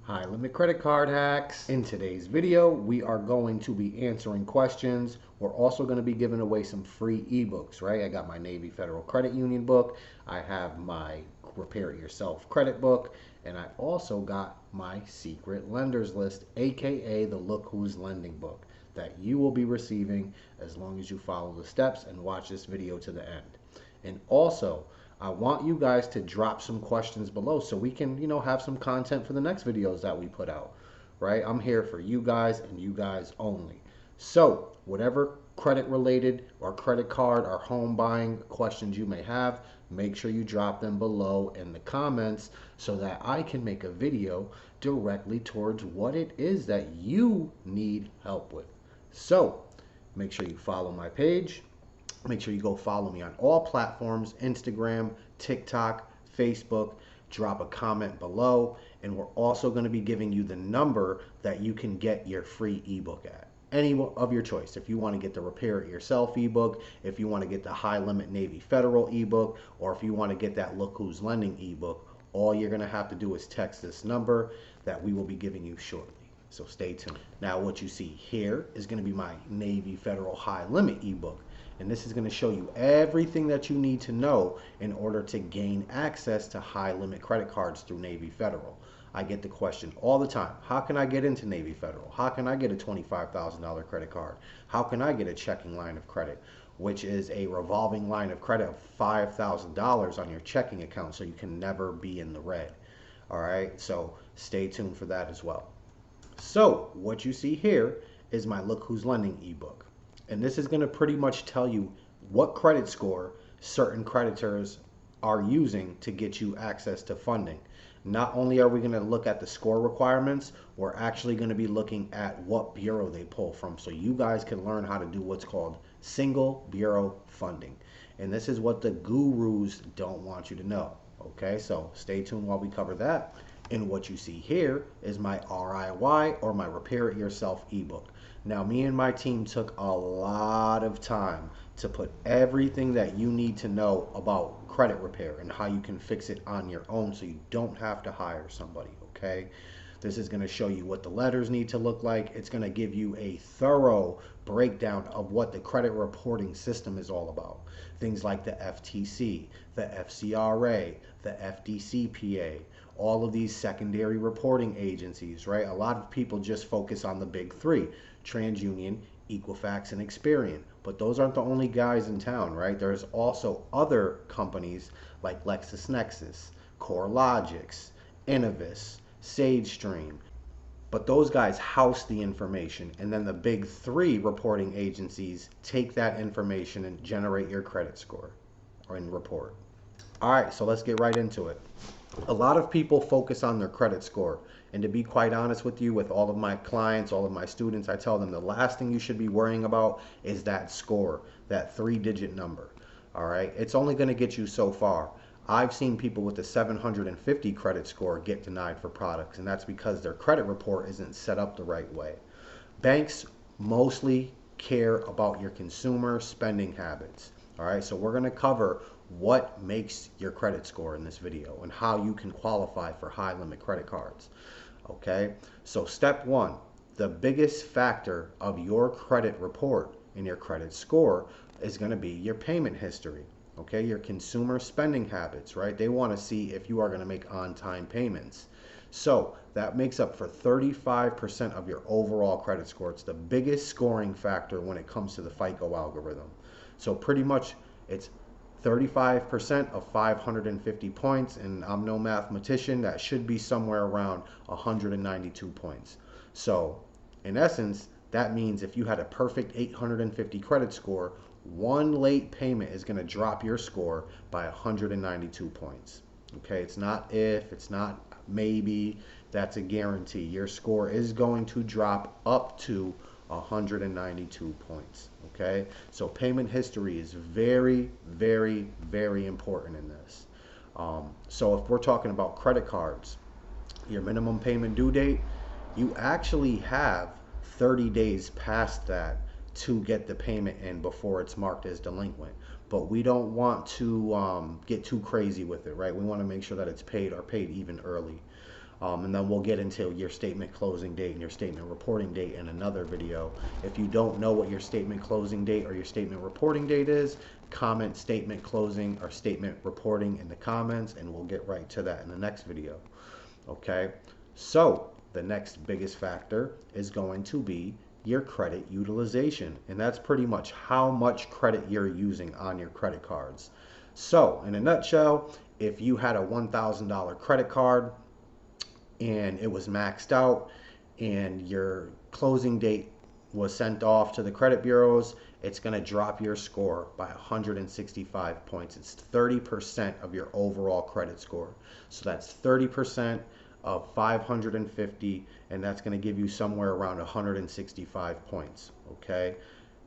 High limit credit card hacks. In today's video, we are going to be answering questions. We're also going to be giving away some free ebooks, right? I got my Navy Federal Credit Union book. I have my Repair It Yourself credit book. And I also got my secret lenders list, aka the Look Who's Lending book, that you will be receiving as long as you follow the steps and watch this video to the end. And also, I want you guys to drop some questions below so we can, have some content for the next videos that we put out, right? I'm here for you guys and you guys only. So whatever credit related or credit card or home buying questions you may have, make sure you drop them below in the comments so that I can make a video directly towards what it is that you need help with. So make sure you follow my page. Make sure you go follow me on all platforms, Instagram, TikTok, Facebook. Drop a comment below. And we're also going to be giving you the number that you can get your free ebook at. Any of your choice. If you want to get the Repair It Yourself ebook, if you want to get the High Limit Navy Federal ebook, or if you want to get that Look Who's Lending ebook, all you're going to have to do is text this number that we will be giving you shortly. So stay tuned. Now what you see here is going to be my Navy Federal High Limit ebook. And this is going to show you everything that you need to know in order to gain access to high limit credit cards through Navy Federal. I get the question all the time, how can I get into Navy Federal? How can I get a $25,000 credit card? How can I get a checking line of credit, which is a revolving line of credit of $5,000 on your checking account so you can never be in the red? All right, so stay tuned for that as well. So what you see here is my Look Who's Lending ebook. And this is going to pretty much tell you what credit score certain creditors are using to get you access to funding. Not only are we going to look at the score requirements, we're actually going to be looking at what bureau they pull from so you guys can learn how to do what's called single bureau funding. And this is what the gurus don't want you to know. Okay, so stay tuned while we cover that. And what you see here is my RIY, or my Repair It Yourself ebook. Now, me and my team took a lot of time to put everything that you need to know about credit repair and how you can fix it on your own so you don't have to hire somebody, okay? This is going to show you what the letters need to look like. It's going to give you a thorough breakdown of what the credit reporting system is all about. Things like the FTC, the FCRA, the FDCPA, all of these secondary reporting agencies, right? A lot of people just focus on the big three, TransUnion, Equifax, and Experian. But those aren't the only guys in town, right? There's also other companies like LexisNexis, CoreLogics, Innovis, SageStream. But those guys house the information, and then the big three reporting agencies take that information and generate your credit score or in report. All right, so let's get right into it. A lot of people focus on their credit score, and to be quite honest with you, with all of my clients, all of my students, I tell them the last thing you should be worrying about is that score, that 3-digit number. All right, it's only going to get you so far. I've seen people with a 750 credit score get denied for products, and that's because their credit report isn't set up the right way. Banks mostly care about your consumer spending habits. All right, so we're going to cover what makes your credit score in this video and how you can qualify for high limit credit cards. Okay, so step one, the biggest factor of your credit report and your credit score is going to be your payment history. Okay, your consumer spending habits, right? They want to see if you are going to make on-time payments. So that makes up for 35% of your overall credit score. It's the biggest scoring factor when it comes to the FICO algorithm. So pretty much it's 35% of 550 points, and I'm no mathematician, that should be somewhere around 192 points. So in essence, that means if you had a perfect 850 credit score, one late payment is going to drop your score by 192 points. Okay, it's not if, it's not maybe, that's a guarantee. Your score is going to drop up to 192 points. Okay, so payment history is very, very, very important in this. So if we're talking about credit cards, your minimum payment due date, you actually have 30 days past that to get the payment in before it's marked as delinquent. But we don't want to get too crazy with it, right? We want to make sure that it's paid or paid even early. And then we'll get into your statement closing date and your statement reporting date in another video. If you don't know what your statement closing date or your statement reporting date is, comment statement closing or statement reporting in the comments, and we'll get right to that in the next video. Okay, so the next biggest factor is going to be your credit utilization, and that's pretty much how much credit you're using on your credit cards. So in a nutshell, if you had a $1,000 credit card and it was maxed out and your closing date was sent off to the credit bureaus, it's going to drop your score by 165 points. It's 30% of your overall credit score. So that's 30% of 550, and that's going to give you somewhere around 165 points. Okay,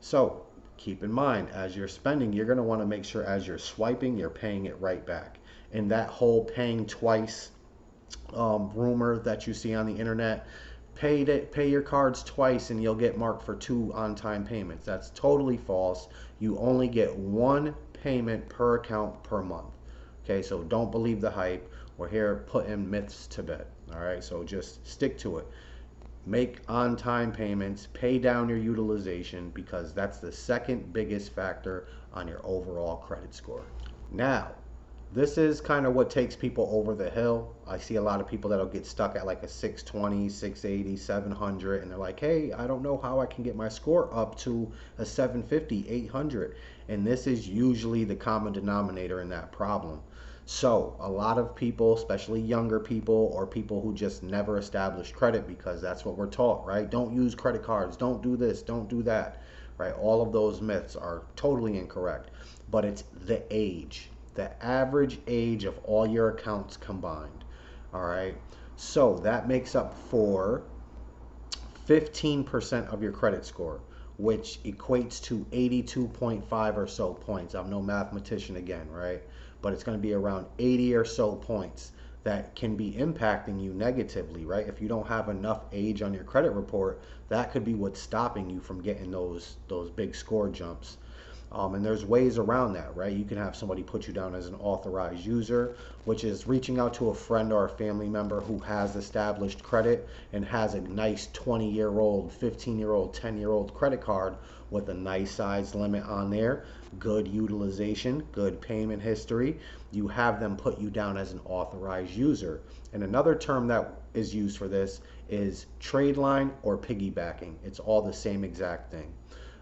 so keep in mind, as you're spending, you're going to want to make sure as you're swiping, you're paying it right back. And that whole paying twice rumor that you see on the internet, pay your cards twice and you'll get marked for 2 on-time payments. That's totally false. You only get 1 payment per account per month. Okay, so don't believe the hype. We're here putting myths to bed. All right, so just stick to it. Make on-time payments, pay down your utilization, because that's the second biggest factor on your overall credit score. Now, this is kind of what takes people over the hill. I see a lot of people that'll get stuck at like a 620, 680, 700, and they're like, hey, I don't know how I can get my score up to a 750, 800. And this is usually the common denominator in that problem. So a lot of people, especially younger people or people who just never established credit, because that's what we're taught, right? Don't use credit cards, don't do this, don't do that, right? All of those myths are totally incorrect, but it's the age. The average age of all your accounts combined. All right, so that makes up for 15% of your credit score, which equates to 82.5 or so points. I'm no mathematician again, right? But it's going to be around 80 or so points that can be impacting you negatively, right? If you don't have enough age on your credit report, that could be what's stopping you from getting those big score jumps. And there's ways around that, right? You can have somebody put you down as an authorized user, which is reaching out to a friend or a family member who has established credit and has a nice 20-year-old, 15-year-old, 10-year-old credit card with a nice size limit on there, good utilization, good payment history. You have them put you down as an authorized user. And another term that is used for this is trade line or piggybacking. It's all the same exact thing.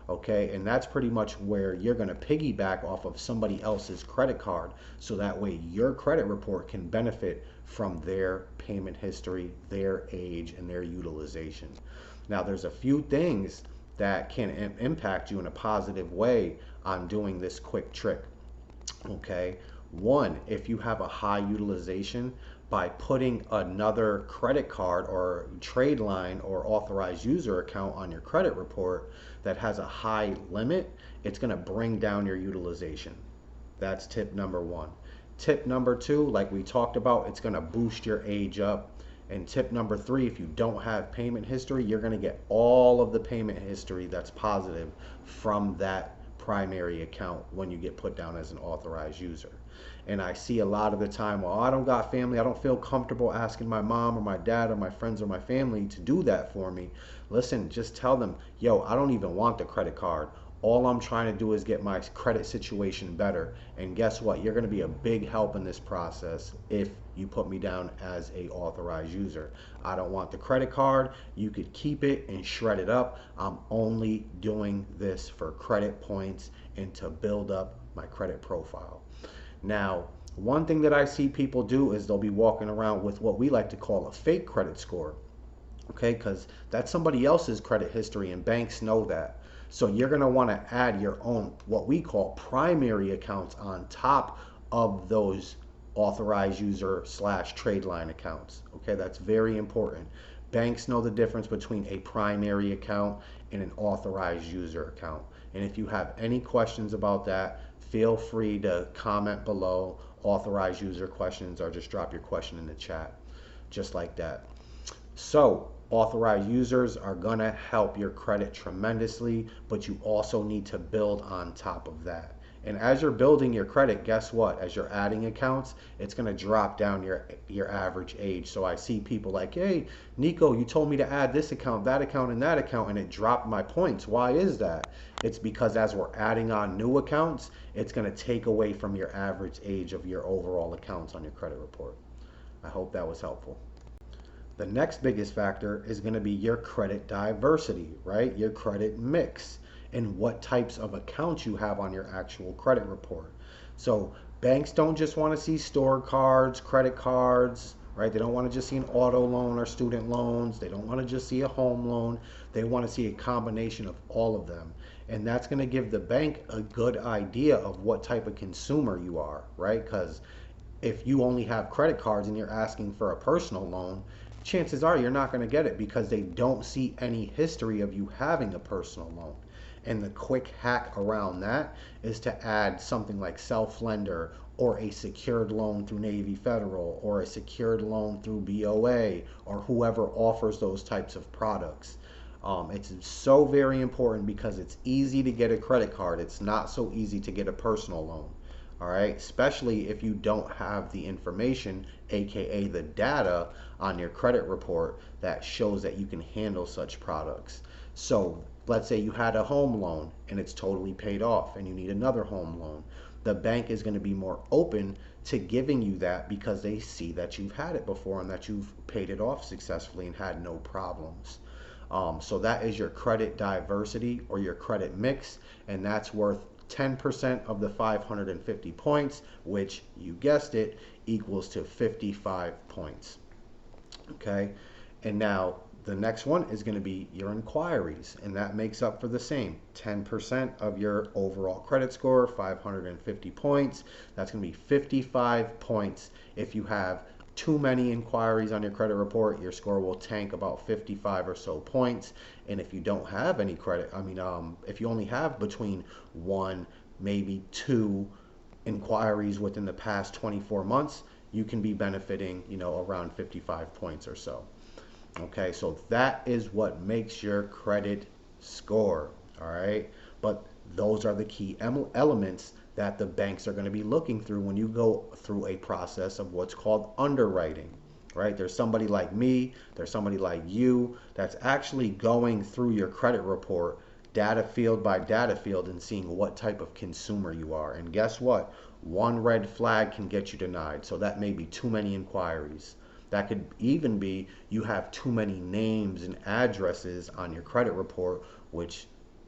Okay, and that's pretty much where you're going to piggyback off of somebody else's credit card, so that way your credit report can benefit from their payment history, their age, and their utilization. Now, there's a few things that can impact you in a positive way on doing this quick trick. Okay, one, if you have a high utilization, by putting another credit card or trade line or authorized user account on your credit report that has a high limit, it's going to bring down your utilization. That's tip number 1. Tip number 2, like we talked about, it's going to boost your age up. And tip number 3, if you don't have payment history, you're going to get all of the payment history that's positive from that primary account when you get put down as an authorized user. And I see a lot of the time, well, I don't got family, I don't feel comfortable asking my mom or my dad or my friends or my family to do that for me. Listen, just tell them, yo, I don't even want the credit card. All I'm trying to do is get my credit situation better. And guess what? You're going to be a big help in this process if you put me down as a authorized user. I don't want the credit card. You could keep it and shred it up. I'm only doing this for credit points and to build up my credit profile. Now, one thing that I see people do is they'll be walking around with what we like to call a fake credit score. Okay, because that's somebody else's credit history, and banks know that. So you're going to want to add your own, what we call primary accounts, on top of those authorized user / trade line accounts. Okay, that's very important. Banks know the difference between a primary account and an authorized user account. And if you have any questions about that, feel free to comment below, authorized user questions, or just drop your question in the chat, just like that. So authorized users are going to help your credit tremendously, but you also need to build on top of that. And as you're building your credit, guess what? As you're adding accounts, it's going to drop down your average age. So I see people like, hey, Nico, you told me to add this account, and that account, and it dropped my points. Why is that? It's because as we're adding on new accounts, it's going to take away from your average age of your overall accounts on your credit report. I hope that was helpful. The next biggest factor is going to be your credit diversity, right? Your credit mix and what types of accounts you have on your actual credit report. So banks don't just want to see store cards, credit cards, right? They don't want to just see an auto loan or student loans. They don't want to just see a home loan. They want to see a combination of all of them. And that's going to give the bank a good idea of what type of consumer you are, right? Because if you only have credit cards and you're asking for a personal loan, chances are you're not going to get it because they don't see any history of you having a personal loan. And the quick hack around that is to add something like self-lender or a secured loan through Navy Federal or a secured loan through BOA or whoever offers those types of products. It's so very important because it's easy to get a credit card. It's not so easy to get a personal loan. All right, especially if you don't have the information, aka the data on your credit report that shows that you can handle such products. So let's say you had a home loan and it's totally paid off and you need another home loan. The bank is going to be more open to giving you that because they see that you've had it before and that you've paid it off successfully and had no problems. So that is your credit diversity or your credit mix, and that's worth 10% of the 550 points, which you guessed it, equals to 55 points. Okay, and now the next one is going to be your inquiries, and that makes up for the same 10% of your overall credit score, 550 points. That's going to be 55 points. If you have too many inquiries on your credit report, your score will tank about 55 or so points. And if you don't have any credit, if you only have between one, maybe two inquiries within the past 24 months, you can be benefiting, around 55 points or so. Okay, so that is what makes your credit score, all right? But those are the key elements that the banks are going to be looking through when you go through a process of what's called underwriting, right? There's somebody like me, there's somebody like you that's actually going through your credit report data field by data field and seeing what type of consumer you are. And guess what? One red flag can get you denied. So that may be too many inquiries. That could even be you have too many names and addresses on your credit report, which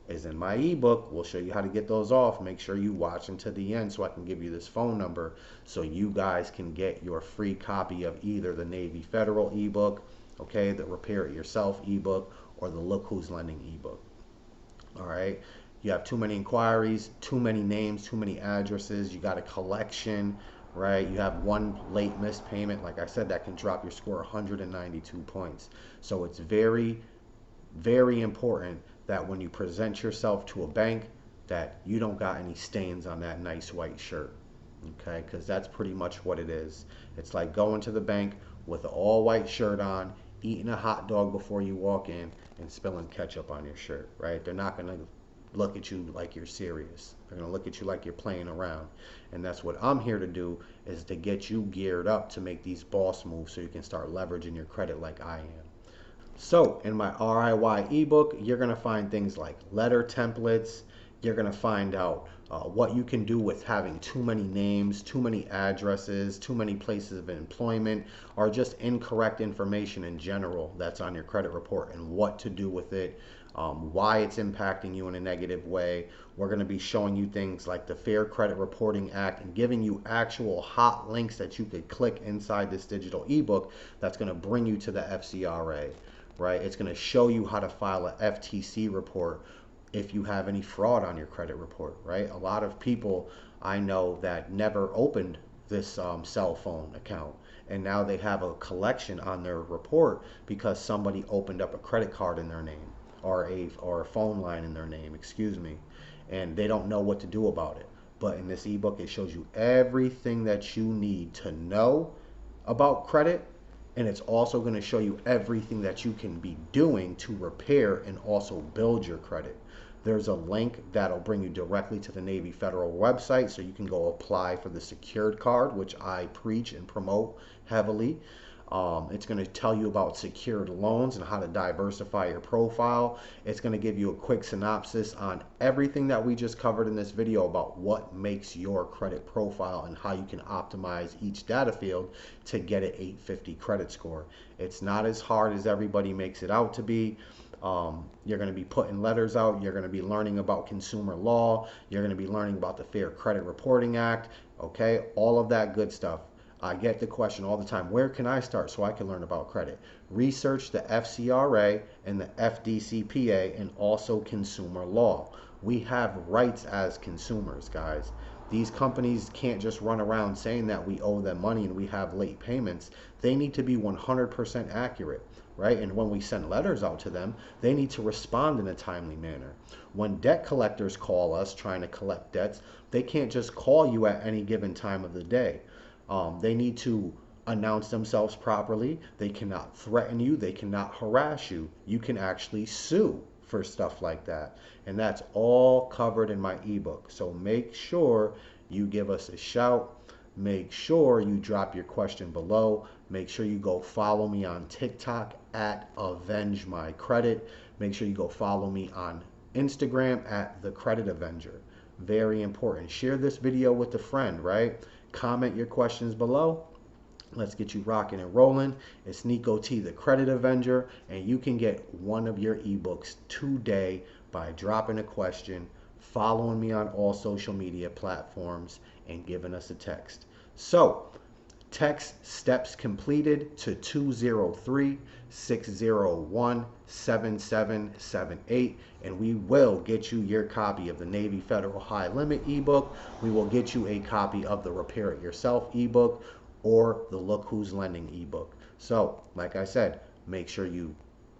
is in my ebook. We'll show you how to get those off. Make sure you watch until the end so I can give you this phone number so you guys can get your free copy of either the Navy Federal ebook, okay, the Repair It Yourself ebook, or the Look Who's Lending ebook. All right, you have too many inquiries, too many names, too many addresses, you got a collection, right? You have one late missed payment, like I said, that can drop your score 192 points. So it's very, very important that when you present yourself to a bank that you don't got any stains on that nice white shirt, okay? Because that's pretty much what it is. It's like going to the bank with an all white shirt on, eating a hot dog before you walk in, and spilling ketchup on your shirt, right? They're not going to look at you like you're serious. They're going to look at you like you're playing around. And that's what I'm here to do, is to get you geared up to make these boss moves so you can start leveraging your credit like I am. So in my RIY ebook, you're going to find things like letter templates. You're going to find out what you can do with having too many names, too many addresses, too many places of employment, or just incorrect information in general that's on your credit report and what to do with it, why it's impacting you in a negative way. We're going to be showing you things like the Fair Credit Reporting Act and giving you actual hot links that you could click inside this digital ebook that's going to bring you to the FCRA. Right? It's going to show you how to file a FTC report if you have any fraud on your credit report, right? A lot of people I know that never opened this cell phone account, and now they have a collection on their report because somebody opened up a credit card in their name or a phone line in their name, excuse me, and they don't know what to do about it. But in this ebook, it shows you everything that you need to know about credit. And it's also going to show you everything that you can be doing to repair and also build your credit. There's a link that'll bring you directly to the Navy Federal website so you can go apply for the secured card, which I preach and promote heavily. It's going to tell you about secured loans and how to diversify your profile. It's going to give you a quick synopsis on everything that we just covered in this video about what makes your credit profile and how you can optimize each data field to get an 850 credit score. It's not as hard as everybody makes it out to be. You're going to be putting letters out. You're going to be learning about consumer law. You're going to be learning about the Fair Credit Reporting Act. Okay, all of that good stuff. I get the question all the time, where can I start so I can learn about credit? Research the FCRA and the FDCPA and also consumer law. We have rights as consumers, guys. These companies can't just run around saying that we owe them money and we have late payments. They need to be 100% accurate, right? And when we send letters out to them, they need to respond in a timely manner. When debt collectors call us trying to collect debts, they can't just call you at any given time of the day. They need to announce themselves properly. They cannot threaten you. They cannot harass you. You can actually sue for stuff like that. And that's all covered in my ebook. So make sure you give us a shout. Make sure you drop your question below. Make sure you go follow me on TikTok at Avenge My Credit. Make sure you go follow me on Instagram at TheCreditAvenger. Very important. Share this video with a friend, right? Comment your questions below. Let's get you rocking and rolling. It's Nico T, the Credit Avenger, and you can get one of your ebooks today by dropping a question, following me on all social media platforms, and giving us a text. So, text steps completed to 203-601-7778, and we will get you your copy of the Navy Federal High Limit ebook. We will get you a copy of the Repair It Yourself ebook or the Look Who's Lending ebook. So, like I said, make sure you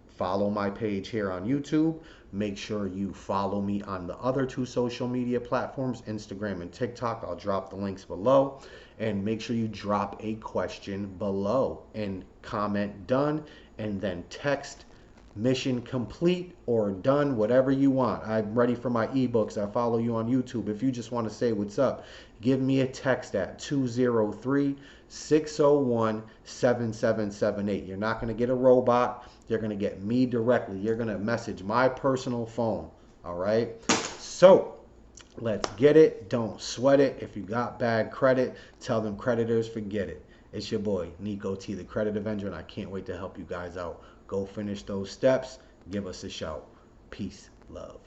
follow my page here on YouTube. Make sure you follow me on the other two social media platforms, Instagram and TikTok. I'll drop the links below. And make sure you drop a question below and comment done, and then text mission complete or done, whatever you want. I'm ready for my ebooks. I follow you on YouTube. If you just want to say what's up, give me a text at 203-601-7778. You're not going to get a robot. You're going to get me directly. You're going to message my personal phone. All right? So, let's get it. Don't sweat it. If you got bad credit, tell them creditors forget it. It's your boy, Nico T, the Credit Avenger, and I can't wait to help you guys out. Go finish those steps. Give us a shout. Peace, love.